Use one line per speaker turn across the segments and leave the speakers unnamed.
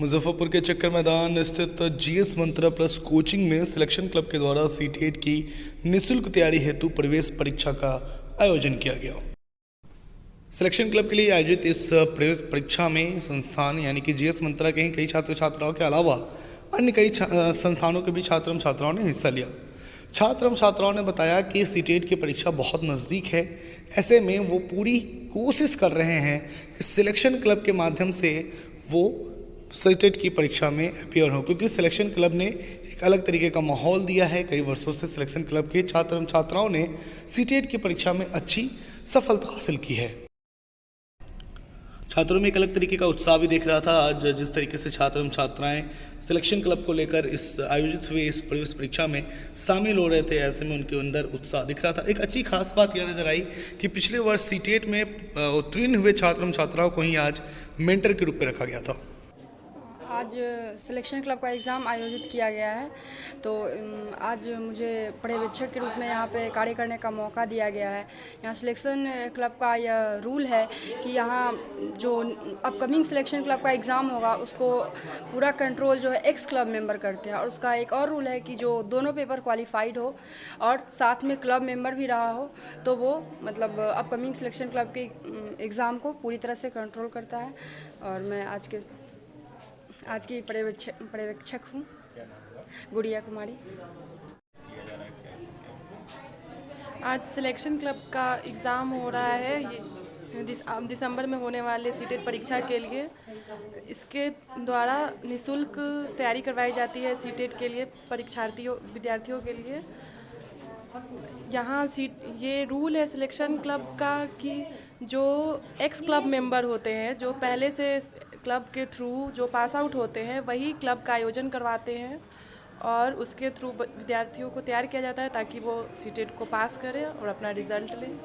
मुजफ्फरपुर के चक्कर मैदान स्थित जीएस मंत्रा प्लस कोचिंग में सिलेक्शन क्लब के द्वारा सीटेट की निःशुल्क तैयारी हेतु प्रवेश परीक्षा का आयोजन किया गया। सिलेक्शन क्लब के लिए आयोजित इस प्रवेश परीक्षा में संस्थान यानी कि जीएस मंत्रा के ही कई छात्र छात्राओं के अलावा अन्य कई संस्थानों के भी छात्र छात्राओं ने हिस्सा लिया। छात्र छात्राओं ने बताया कि सीटेट की परीक्षा बहुत नज़दीक है, ऐसे में वो पूरी कोशिश कर रहे हैं कि सिलेक्शन क्लब के माध्यम से वो सीटेट की परीक्षा में अपीयर हो, क्योंकि सिलेक्शन क्लब ने एक अलग तरीके का माहौल दिया है। कई वर्षों से सिलेक्शन क्लब के छात्र छात्राओं ने सीटेट की परीक्षा में अच्छी सफलता हासिल की है। छात्रों में एक अलग तरीके का उत्साह भी दिख रहा था। आज जिस तरीके से छात्र छात्राएं सिलेक्शन क्लब को लेकर इस आयोजित हुए इस प्रवेश परीक्षा में शामिल हो रहे थे, ऐसे में उनके अंदर उत्साह दिख रहा था। एक अच्छी खास बात यह नज़र आई कि पिछले वर्ष सीटेट में उत्तीर्ण हुए छात्र छात्राओं को ही आज मेंटर के रूप में रखा गया था।
आज सिलेक्शन क्लब का एग्ज़ाम आयोजित किया गया है, तो आज मुझे पर्यवेक्षक के रूप में यहाँ पे कार्य करने का मौका दिया गया है। यहाँ सिलेक्शन क्लब का यह रूल है कि यहाँ जो अपकमिंग सिलेक्शन क्लब का एग्ज़ाम होगा उसको पूरा कंट्रोल जो है एक्स क्लब मेंबर करते हैं, और उसका एक और रूल है कि जो दोनों पेपर क्वालिफाइड हो और साथ में क्लब मेंबर भी रहा हो तो वो मतलब अपकमिंग सिलेक्शन क्लब के एग्ज़ाम को पूरी तरह से कंट्रोल करता है। और मैं आज की पर्यवेक्षक हूँ, गुड़िया कुमारी।
आज सिलेक्शन क्लब का एग्ज़ाम हो रहा है, ये दिसंबर में होने वाले सीटेट परीक्षा के लिए। इसके द्वारा निःशुल्क तैयारी करवाई जाती है सीटेट के लिए विद्यार्थियों के लिए। यहाँ ये रूल है सिलेक्शन क्लब का कि जो एक्स क्लब मेंबर होते हैं, जो पहले से क्लब के थ्रू जो पास आउट होते हैं, वही क्लब का आयोजन करवाते हैं और उसके थ्रू विद्यार्थियों को तैयार किया जाता है ताकि वो सीटेट को पास करें और अपना रिजल्ट लें,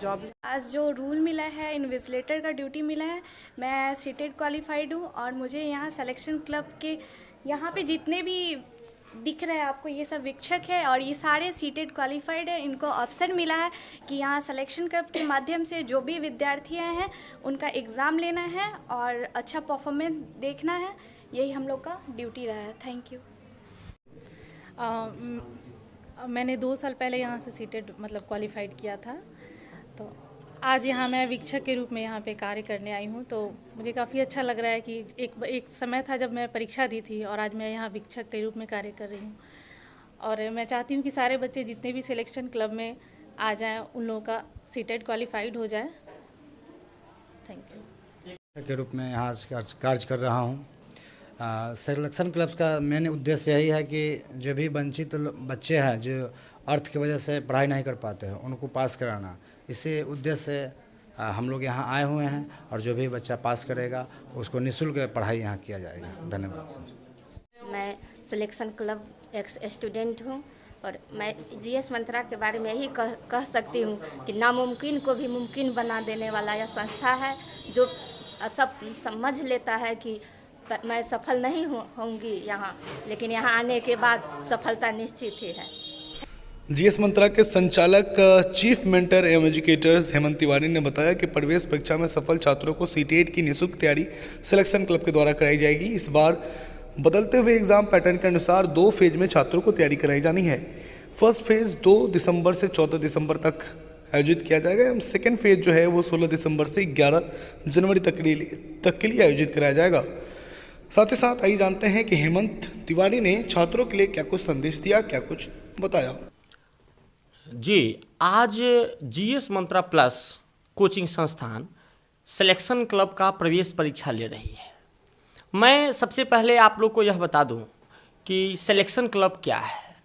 जॉब लें।
आज जो रूल मिला है, इन्विजिलेटर का ड्यूटी मिला है, मैं सीटेट क्वालिफाइड हूँ और मुझे यहाँ सिलेक्शन क्लब के यहाँ पे जितने भी दिख रहे हैं आपको, ये सब वीक्षक है और ये सारे सीटेट क्वालिफाइड है। इनको अवसर मिला है कि यहाँ सिलेक्शन क्लब के माध्यम से जो भी विद्यार्थी हैं उनका एग्ज़ाम लेना है और अच्छा परफॉर्मेंस देखना है। यही हम लोग का ड्यूटी रहा है। Thank you.
मैंने 2 साल पहले यहाँ से सीटेट क्वालिफाइड किया था, तो आज यहाँ मैं वीक्षक के रूप में यहाँ पे कार्य करने आई हूँ। तो मुझे काफ़ी अच्छा लग रहा है कि एक समय था जब मैं परीक्षा दी थी और आज मैं यहाँ वीक्षक के रूप में कार्य कर रही हूँ। और मैं चाहती हूँ कि सारे बच्चे जितने भी सिलेक्शन क्लब में आ जाएं, उन लोगों का सीटेट क्वालिफाइड हो जाए। Thank you.
के रूप में यहाँ कार्य कर रहा हूँ। सिलेक्शन क्लब्स का मेन उद्देश्य यही है कि जो भी वंचित बच्चे हैं, जो अर्थ की वजह से पढ़ाई नहीं कर पाते हैं, उनको पास कराना। इसी उद्देश्य से हम लोग यहाँ आए हुए हैं और जो भी बच्चा पास करेगा उसको निःशुल्क पढ़ाई यहाँ किया जाएगा। धन्यवाद सर।
मैं सिलेक्शन क्लब एक्स स्टूडेंट हूँ और मैं जीएस मंत्रा के बारे में यही कह सकती हूँ कि नामुमकिन को भी मुमकिन बना देने वाला यह संस्था है, जो सब समझ लेता है कि मैं सफल नहीं होंगी यहाँ, लेकिन यहाँ आने के बाद सफलता निश्चित ही है।
जीएस मंत्रा के संचालक चीफ मेंटर एवं एजुकेटर्स हेमंत तिवारी ने बताया कि प्रवेश परीक्षा में सफल छात्रों को सीटेट की निःशुल्क तैयारी सिलेक्शन क्लब के द्वारा कराई जाएगी। इस बार बदलते हुए एग्जाम पैटर्न के अनुसार 2 फेज में छात्रों को तैयारी कराई जानी है। फर्स्ट फेज 2 दिसंबर से 14 दिसंबर तक आयोजित किया जाएगा एवं सेकेंड फेज जो है वो 16 दिसंबर से 11 जनवरी तक के लिए आयोजित कराया जाएगा। साथ ही साथ आइए जानते हैं कि हेमंत तिवारी ने छात्रों के लिए क्या कुछ संदेश दिया, क्या कुछ बताया।
जी, आज जीएस मंत्रा प्लस कोचिंग संस्थान सिलेक्शन क्लब का प्रवेश परीक्षा ले रही है। मैं सबसे पहले आप लोग को यह बता दूं कि सिलेक्शन क्लब क्या है।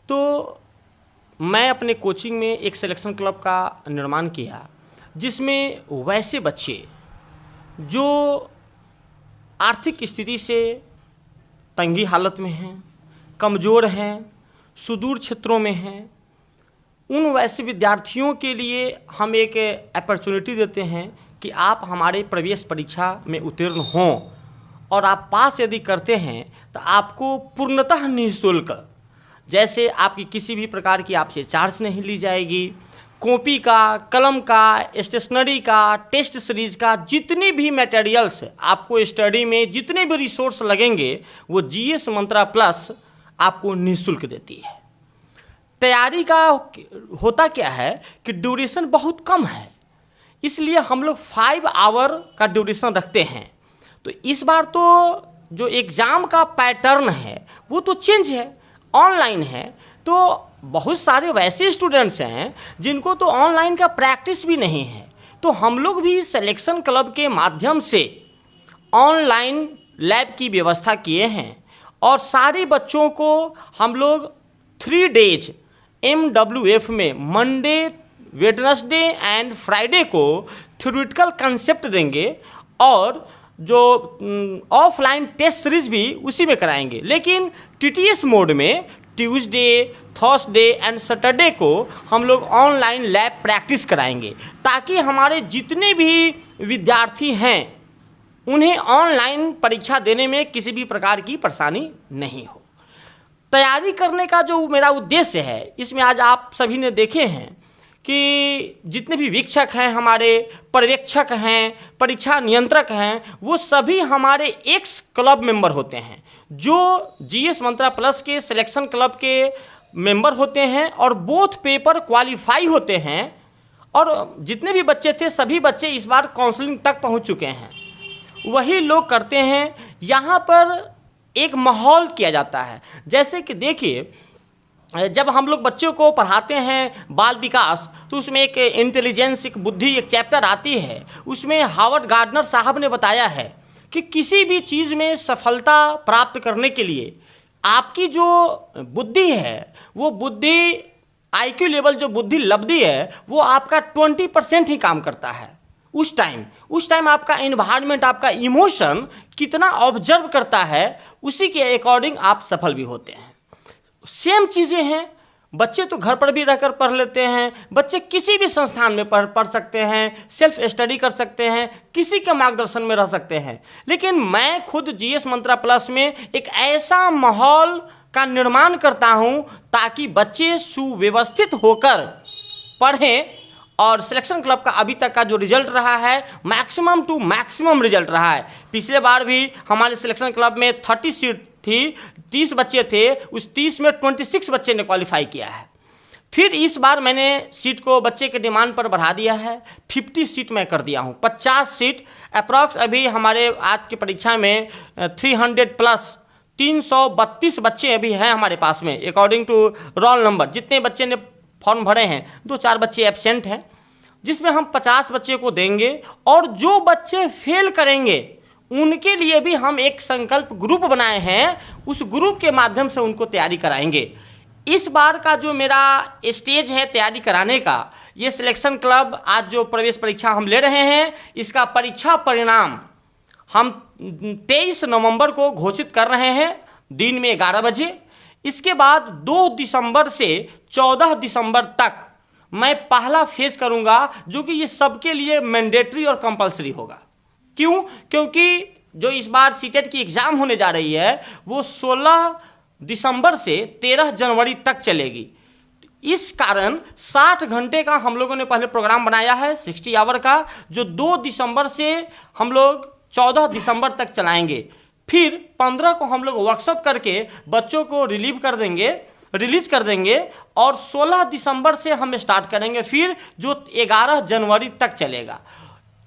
तो मैं अपने कोचिंग में एक सिलेक्शन क्लब का निर्माण किया, जिसमें वैसे बच्चे जो आर्थिक स्थिति से तंगी हालत में हैं, कमज़ोर हैं, सुदूर क्षेत्रों में हैं, उन वैसे विद्यार्थियों के लिए हम एक अपॉर्चुनिटी देते हैं कि आप हमारे प्रवेश परीक्षा में उत्तीर्ण हों और आप पास यदि करते हैं तो आपको पूर्णतः निःशुल्क, जैसे आपकी किसी भी प्रकार की आपसे चार्ज नहीं ली जाएगी, कॉपी का, कलम का, स्टेशनरी का, टेस्ट सीरीज का, जितनी भी मटेरियल्स आपको स्टडी में जितने भी रिसोर्स लगेंगे वो जीएस मंत्रा प्लस आपको निःशुल्क देती है। तैयारी का होता क्या है कि ड्यूरेशन बहुत कम है, इसलिए हम लोग 5 आवर का ड्यूरेशन रखते हैं। तो इस बार तो जो एग्ज़ाम का पैटर्न है वो तो चेंज है, ऑनलाइन है। तो बहुत सारे वैसे स्टूडेंट्स हैं जिनको तो ऑनलाइन का प्रैक्टिस भी नहीं है, तो हम लोग भी सिलेक्शन क्लब के माध्यम से ऑनलाइन लैब की व्यवस्था किए हैं और सारे बच्चों को हम लोग 3 डेज MWF में मंडे, वेडनेसडे एंड फ्राइडे को थ्योरेटिकल कंसेप्ट देंगे और जो ऑफलाइन टेस्ट सीरीज भी उसी में कराएंगे। लेकिन TTS मोड में ट्यूसडे, थर्सडे एंड सैटरडे को हम लोग ऑनलाइन लैब प्रैक्टिस कराएंगे ताकि हमारे जितने भी विद्यार्थी हैं उन्हें ऑनलाइन परीक्षा देने में किसी भी प्रकार की परेशानी नहीं हो। तैयारी करने का जो मेरा उद्देश्य है, इसमें आज आप सभी ने देखे हैं कि जितने भी वीक्षक हैं, हमारे पर्यवेक्षक हैं, परीक्षा नियंत्रक हैं, वो सभी हमारे एक्स क्लब मेंबर होते हैं जो जीएस मंत्रा प्लस के सिलेक्शन क्लब के मेंबर होते हैं और बोथ पेपर क्वालिफाई होते हैं। और जितने भी बच्चे थे सभी बच्चे इस बार काउंसलिंग तक पहुंच चुके हैं, वही लोग करते हैं। यहाँ पर एक माहौल किया जाता है, जैसे कि देखिए जब हम लोग बच्चों को पढ़ाते हैं बाल विकास तो उसमें एक इंटेलिजेंस, एक बुद्धि, एक चैप्टर आती है। उसमें हार्वर्ड गार्डनर साहब ने बताया है कि किसी भी चीज़ में सफलता प्राप्त करने के लिए आपकी जो बुद्धि है वो बुद्धि IQ लेवल, जो बुद्धि लब्धि है वो आपका 20% ही काम करता है। उस टाइम आपका इन्वायरमेंट, आपका इमोशन कितना ऑब्जर्व करता है उसी के अकॉर्डिंग आप सफल भी होते हैं। सेम चीज़ें हैं, बच्चे तो घर पर भी रहकर पढ़ लेते हैं, बच्चे किसी भी संस्थान में पढ़ सकते हैं, सेल्फ स्टडी कर सकते हैं, किसी के मार्गदर्शन में रह सकते हैं। लेकिन मैं खुद जीएस मंत्रा प्लस में एक ऐसा माहौल का निर्माण करता हूं ताकि बच्चे सुव्यवस्थित होकर पढ़ें। और सिलेक्शन क्लब का अभी तक का जो रिजल्ट रहा है मैक्सिमम टू मैक्सिमम रिजल्ट रहा है। पिछले बार भी हमारे सिलेक्शन क्लब में 30 सीट थी, 30 बच्चे थे, उस 30 में 26 बच्चे ने क्वालिफाई किया है। फिर इस बार मैंने सीट को बच्चे के डिमांड पर बढ़ा दिया है, 50 सीट मैं कर दिया हूँ, 50 सीट अप्रॉक्स। अभी हमारे आज की परीक्षा में 300 प्लस 332 बच्चे अभी हैं हमारे पास में अकॉर्डिंग टू रोल नंबर। जितने बच्चे ने फॉर्म भरे हैं 2-4 बच्चे एब्सेंट हैं, जिसमें हम 50 बच्चे को देंगे। और जो बच्चे फेल करेंगे उनके लिए भी हम एक संकल्प ग्रुप बनाए हैं, उस ग्रुप के माध्यम से उनको तैयारी कराएंगे। इस बार का जो मेरा स्टेज है तैयारी कराने का, ये सिलेक्शन क्लब आज जो प्रवेश परीक्षा हम ले रहे हैं इसका परीक्षा परिणाम हम 23 नवंबर को घोषित कर रहे हैं दिन में 11 बजे। इसके बाद 2 दिसंबर से 14 दिसंबर तक मैं पहला फेज करूंगा, जो कि ये सबके लिए मैंडेटरी और कंपलसरी होगा। क्यों? क्योंकि जो इस बार सीटेट की एग्ज़ाम होने जा रही है वो 16 दिसंबर से 13 जनवरी तक चलेगी। इस कारण 60 घंटे का हम लोगों ने पहले प्रोग्राम बनाया है 60 आवर का, जो 2 दिसंबर से हम लोग 14 दिसंबर तक चलाएंगे। फिर 15 को हम लोग वर्कशॉप करके बच्चों को रिलीज कर देंगे और 16 दिसंबर से हम स्टार्ट करेंगे, फिर जो 11 जनवरी तक चलेगा।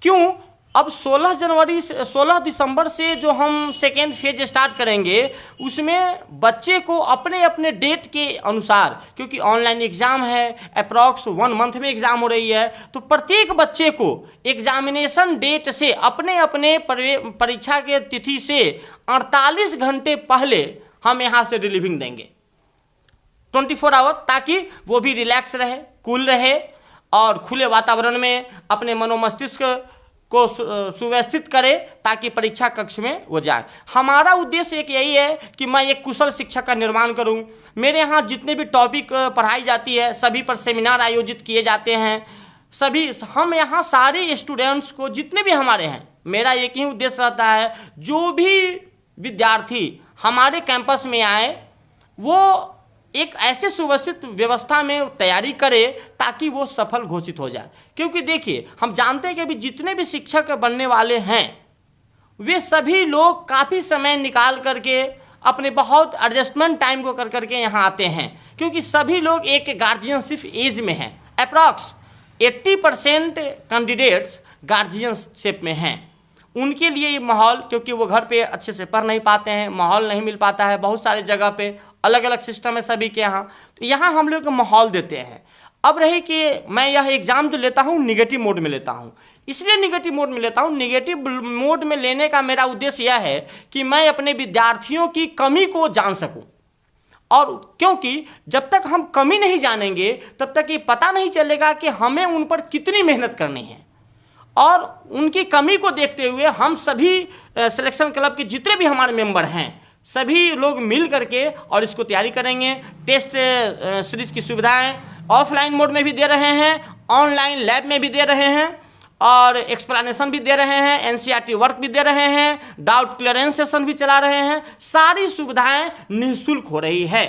क्यों? अब 16 दिसंबर से जो हम सेकेंड फेज स्टार्ट करेंगे उसमें बच्चे को अपने अपने डेट के अनुसार, क्योंकि ऑनलाइन एग्ज़ाम है, अप्रॉक्स 1 मंथ में एग्ज़ाम हो रही है, तो प्रत्येक बच्चे को एग्जामिनेशन डेट से अपने अपने परीक्षा के तिथि से 48 घंटे पहले हम यहाँ से रिलीविंग देंगे 24 आवर, ताकि वो भी रिलैक्स रहे, कूल रहे और खुले वातावरण में अपने मनोमस्तिष्क को सुव्यवस्थित करे ताकि परीक्षा कक्ष में वो जाए। हमारा उद्देश्य एक यही है कि मैं एक कुशल शिक्षक का निर्माण करूं। मेरे यहाँ जितने भी टॉपिक पढ़ाई जाती है सभी पर सेमिनार आयोजित किए जाते हैं। सभी हम यहाँ सारे स्टूडेंट्स को जितने भी हमारे हैं, मेरा एक ही उद्देश्य रहता है, जो भी विद्यार्थी हमारे कैंपस में आए वो एक ऐसे सुव्यवस्थित व्यवस्था में तैयारी करे ताकि वो सफल घोषित हो जाए। क्योंकि देखिए, हम जानते हैं कि अभी जितने भी शिक्षक बनने वाले हैं वे सभी लोग काफ़ी समय निकाल करके अपने बहुत एडजस्टमेंट टाइम को कर करके यहाँ आते हैं, क्योंकि सभी लोग एक गार्जियनशिप एज में हैं। अप्रॉक्स 80% कैंडिडेट्स गार्जियनशिप में हैं। उनके लिए ये माहौल, क्योंकि वो घर पे अच्छे से पढ़ नहीं पाते हैं, माहौल नहीं मिल पाता है, बहुत सारे जगह पे अलग अलग सिस्टम है सभी के यहाँ, तो यहाँ हम लोग माहौल देते हैं। अब रही कि मैं यह एग्ज़ाम जो लेता हूँ निगेटिव मोड में लेता हूँ, इसलिए निगेटिव मोड में लेता हूँ। निगेटिव मोड में लेने का मेरा उद्देश्य यह है कि मैं अपने विद्यार्थियों की कमी को जान सकूँ, और क्योंकि जब तक हम कमी नहीं जानेंगे तब तक ये पता नहीं चलेगा कि हमें उन पर कितनी मेहनत करनी है। और उनकी कमी को देखते हुए हम सभी सिलेक्शन क्लब के जितने भी हमारे मेंबर हैं सभी लोग मिल करके और इसको तैयारी करेंगे। टेस्ट सीरीज की सुविधाएं ऑफलाइन मोड में भी दे रहे हैं, ऑनलाइन लैब में भी दे रहे हैं, और एक्सप्लेनेशन भी दे रहे हैं, एनसीईआरटी वर्क भी दे रहे हैं, डाउट क्लियरेंस सेशन भी चला रहे हैं। सारी सुविधाएं निःशुल्क हो रही है।